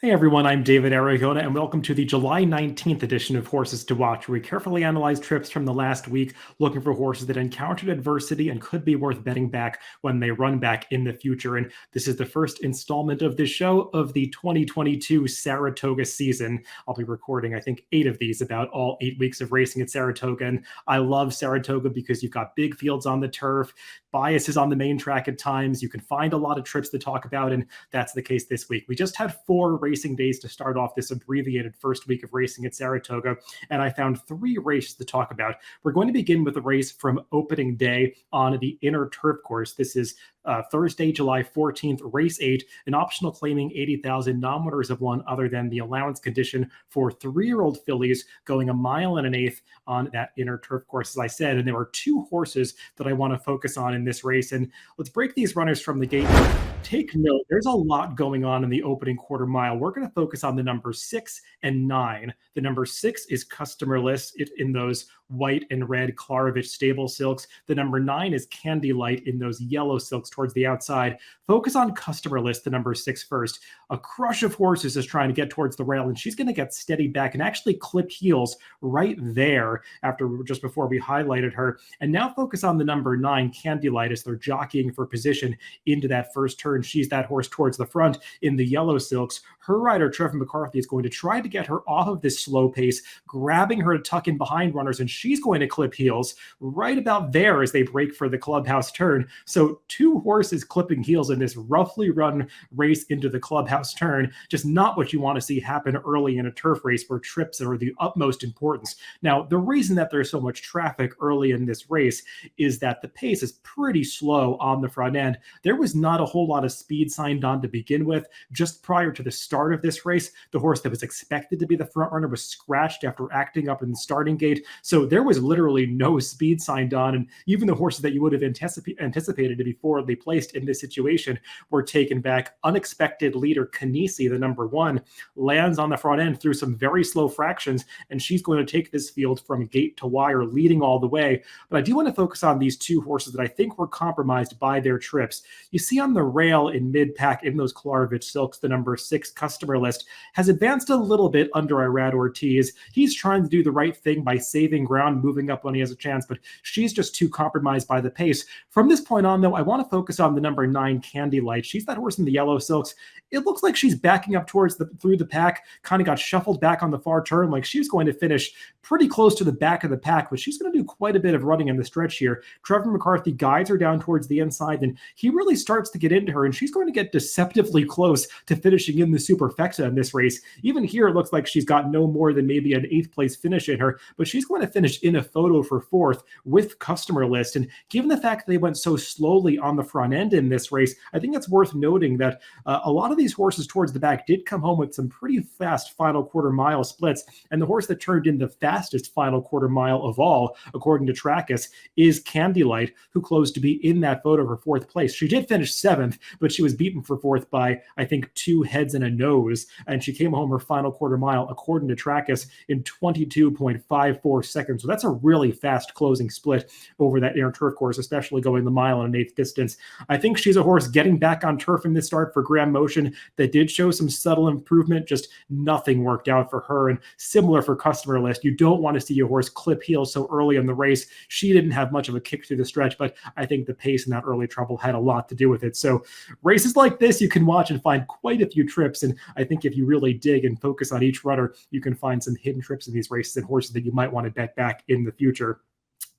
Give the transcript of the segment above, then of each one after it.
Hey everyone, I'm David Aragona, and welcome to the July 19th edition of Horses to Watch, where we carefully analyze trips from the last week, looking for horses that encountered adversity and could be worth betting back when they run back in the future. And this is the first installment of this show of the 2022 Saratoga season. I'll be recording, I think, 8 of these, about all 8 weeks of racing at Saratoga. And I love Saratoga because you've got big fields on the turf, biases on the main track at times. You can find a lot of trips to talk about, and that's the case this week. We just had 4 racing days to start off this abbreviated first week of racing at Saratoga, and I found 3 races to talk about. We're going to begin with a race from opening day on the inner turf course. This is Thursday, July 14th, race 8, an optional claiming 80,000 non-winners of one other than the allowance condition for 3-year-old fillies going 1.125 miles on that inner turf course, as I said. And there are 2 horses that I want to focus on in this race. And let's break these runners from the gate. Take note, there's a lot going on in the opening quarter mile. We're going to focus on the number 6 and 9. The number 6 is Customerless in those white and red Klarovich stable silks. The number 9 is Candy Light in those yellow silks towards the outside. Focus on Customerless, the number 6 first. A crush of horses is trying to get towards the rail, and she's going to get steady back and actually clip heels right there just before we highlighted her. And now focus on the number 9, Candy Light, as they're jockeying for position into that first turn. She's that horse towards the front in the yellow silks. Her rider, Trevor McCarthy, is going to try to get her off of this slow pace, grabbing her to tuck in behind runners, and she's going to clip heels right about there as they break for the clubhouse turn. So 2 horses clipping heels in this roughly run race into the clubhouse turn, just not what you want to see happen early in a turf race where trips are the utmost importance. Now, the reason that there's so much traffic early in this race is that the pace is pretty slow on the front end. There was not a whole lot of speed signed on to begin with. Just prior to the start of this race, the horse that was expected to be the front runner was scratched after acting up in the starting gate. So there was literally no speed signed on. And even the horses that you would have anticipated to be forwardly placed in this situation were taken back. Unexpected leader Kanisi, the number 1, lands on the front end through some very slow fractions, and she's going to take this field from gate to wire, leading all the way. But I do want to focus on these 2 horses that I think were compromised by their trips. You see on the rail in mid-pack in those Klarovich silks, the number 6 Customerless has advanced a little bit under Irad Ortiz. He's trying to do the right thing by saving ground, moving up when he has a chance, but she's just too compromised by the pace. From this point on, though, I want to focus on the number 9, Candy Light. She's that horse in the yellow silks. It looks like she's backing up through the pack, kind of got shuffled back on the far turn, like she was going to finish pretty close to the back of the pack, but she's going to do quite a bit of running in the stretch here. Trevor McCarthy guides her down towards the inside, and he really starts to get into her, and she's going to get deceptively close to finishing in the Superfecta in this race. Even here, it looks like she's got no more than maybe an 8th place finish in her, but she's going to finish in a photo for 4th with Customerless. And given the fact that they went so slowly on the front end in this race, I think it's worth noting that a lot of these horses towards the back did come home with some pretty fast final quarter mile splits. And the horse that turned in the fastest final quarter mile of all, according to Trackus, is Candy Light, who closed to be in that photo for 4th place. She did finish 7th, but she was beaten for 4th by, I think, 2 heads and a nose. And she came home her final quarter mile, according to Trackus, in 22.54 seconds. So that's a really fast closing split over that inner turf course, especially going the mile and an 1/8 distance. I think she's a horse getting back on turf in this start for Graham Motion that did show some subtle improvement, just nothing worked out for her. And similar for Customerless, you don't want to see your horse clip heels so early in the race. She didn't have much of a kick through the stretch, but I think the pace in that early trouble had a lot to do with it. So races like this, you can watch and find quite a few trips. And I think if you really dig and focus on each runner, you can find some hidden trips in these races and horses that you might want to bet back in the future.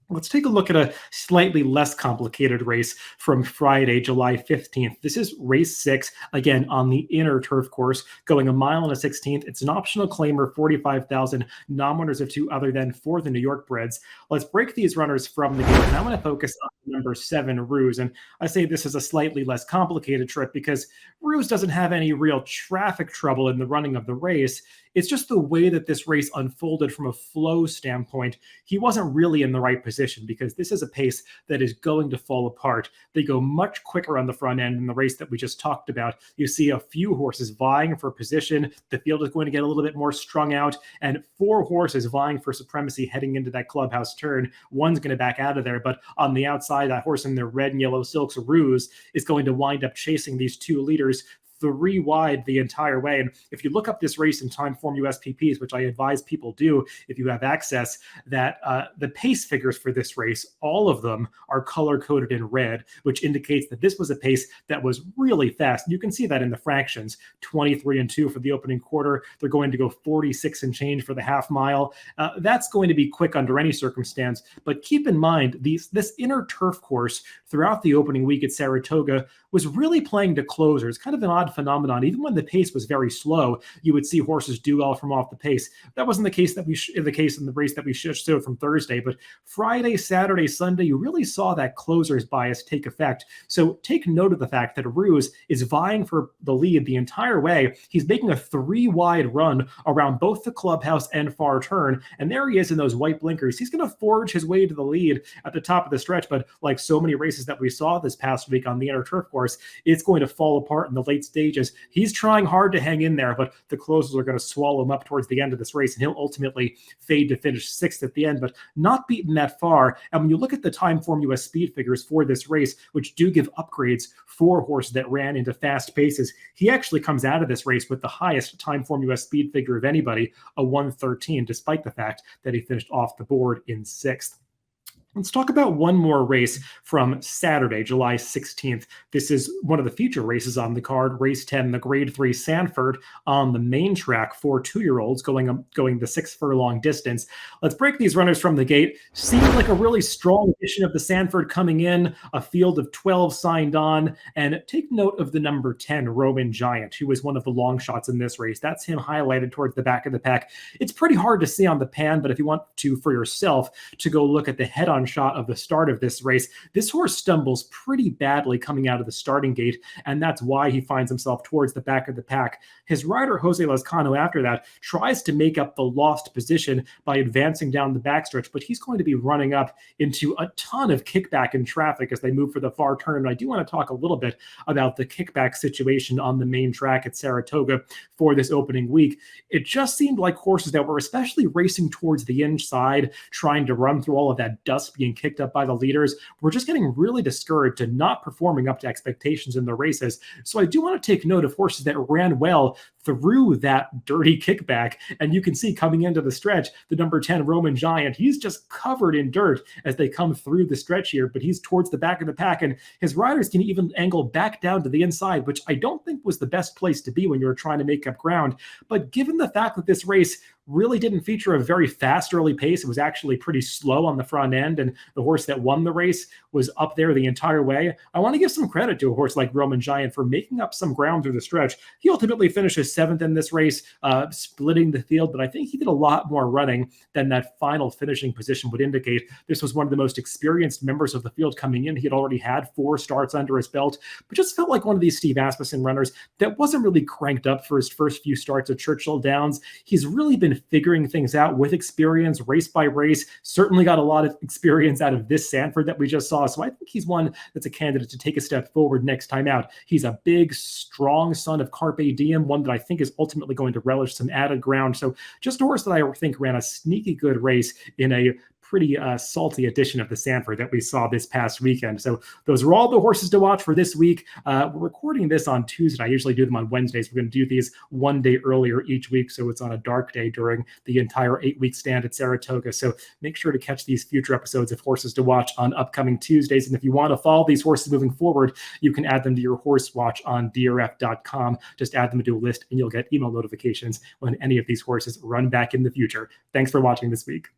Let's take a look at a slightly less complicated race from Friday, July 15th. This is race 6, again, on the inner turf course, going 1.16 miles. It's an optional claimer, 45,000 non-winners of 2 other than for the New York breds. Let's break these runners from the gate. And I'm going to focus on number 7, Ruse. And I say this is a slightly less complicated trip because Ruse doesn't have any real traffic trouble in the running of the race. It's just the way that this race unfolded from a flow standpoint. He wasn't really in the right position because this is a pace that is going to fall apart. They go much quicker on the front end in the race that we just talked about. You see a few horses vying for position. The field is going to get a little bit more strung out, and 4 horses vying for supremacy heading into that clubhouse turn. One's going to back out of there, but on the outside, that horse in their red and yellow silks, Ruse, is going to wind up chasing these 2 leaders 3 wide the entire way. And if you look up this race in Timeform USPPs, which I advise people do if you have access, that the pace figures for this race, all of them are color-coded in red, which indicates that this was a pace that was really fast. You can see that in the fractions, 23-2 for the opening quarter. They're going to go 46 and change for the half mile. That's going to be quick under any circumstance, but keep in mind this inner turf course throughout the opening week at Saratoga was really playing to closers, kind of an odd phenomenon. Even when the pace was very slow, you would see horses do well from off the pace. That wasn't the case in the race that we showed from Thursday, but Friday, Saturday, Sunday, you really saw that closers bias take effect. So take note of the fact that Ruse is vying for the lead the entire way. He's making a 3 wide run around both the clubhouse and far turn, and there he is in those white blinkers. He's going to forge his way to the lead at the top of the stretch, but like so many races that we saw this past week on the inner turf course, it's going to fall apart in the late stages. He's trying hard to hang in there, but the closers are going to swallow him up towards the end of this race, and he'll ultimately fade to finish 6th at the end, but not beaten that far. And when you look at the Timeform US speed figures for this race, which do give upgrades for horses that ran into fast paces, he actually comes out of this race with the highest Timeform US speed figure of anybody, a 113, despite the fact that he finished off the board in 6th. Let's talk about one more race from Saturday, July 16th. This is one of the feature races on the card, race 10, the grade 3 Sanford on the main track for 2-year-olds going the 6 furlong distance. Let's break these runners from the gate. Seemed like a really strong edition of the Sanford coming in, a field of 12 signed on, and take note of the number 10, Roman Giant, who was one of the long shots in this race. That's him highlighted towards the back of the pack. It's pretty hard to see on the pan, but if you want to, for yourself, to go look at the head-on shot of the start of this race, this horse stumbles pretty badly coming out of the starting gate, and that's why he finds himself towards the back of the pack. His rider, Jose Lezcano, after that, tries to make up the lost position by advancing down the backstretch, but he's going to be running up into a ton of kickback in traffic as they move for the far turn. And I do want to talk a little bit about the kickback situation on the main track at Saratoga for this opening week. It just seemed like horses that were especially racing towards the inside, trying to run through all of that dust being kicked up by the leaders, were just getting really discouraged and not performing up to expectations in the races. So I do want to take note of horses that ran well through that dirty kickback. And you can see coming into the stretch, the number 10 Roman Giant, he's just covered in dirt as they come through the stretch here, but he's towards the back of the pack, and his riders can even angle back down to the inside, which I don't think was the best place to be when you're trying to make up ground. But given the fact that this race really didn't feature a very fast early pace, it was actually pretty slow on the front end, and the horse that won the race was up there the entire way. I want to give some credit to a horse like Roman Giant for making up some ground through the stretch. He ultimately finishes 7th in this race, splitting the field, but I think he did a lot more running than that final finishing position would indicate. This was one of the most experienced members of the field coming in. He had already had 4 starts under his belt, but just felt like one of these Steve Asmussen runners that wasn't really cranked up for his first few starts at Churchill Downs. He's really been figuring things out with experience, race by race, certainly got a lot of experience out of this Sanford that we just saw. So I think he's one that's a candidate to take a step forward next time out. He's a big, strong son of Carpe Diem, one that I think is ultimately going to relish some added ground. So just a horse that I think ran a sneaky good race in a pretty salty edition of the Sanford that we saw this past weekend. So those are all the horses to watch for this week. We're recording this on Tuesday. I usually do them on Wednesdays. We're going to do these one day earlier each week, so it's on a dark day during the entire 8-week stand at Saratoga. So make sure to catch these future episodes of Horses to Watch on upcoming Tuesdays. And if you want to follow these horses moving forward, you can add them to your horse watch on DRF.com. Just add them to a list and you'll get email notifications when any of these horses run back in the future. Thanks for watching this week.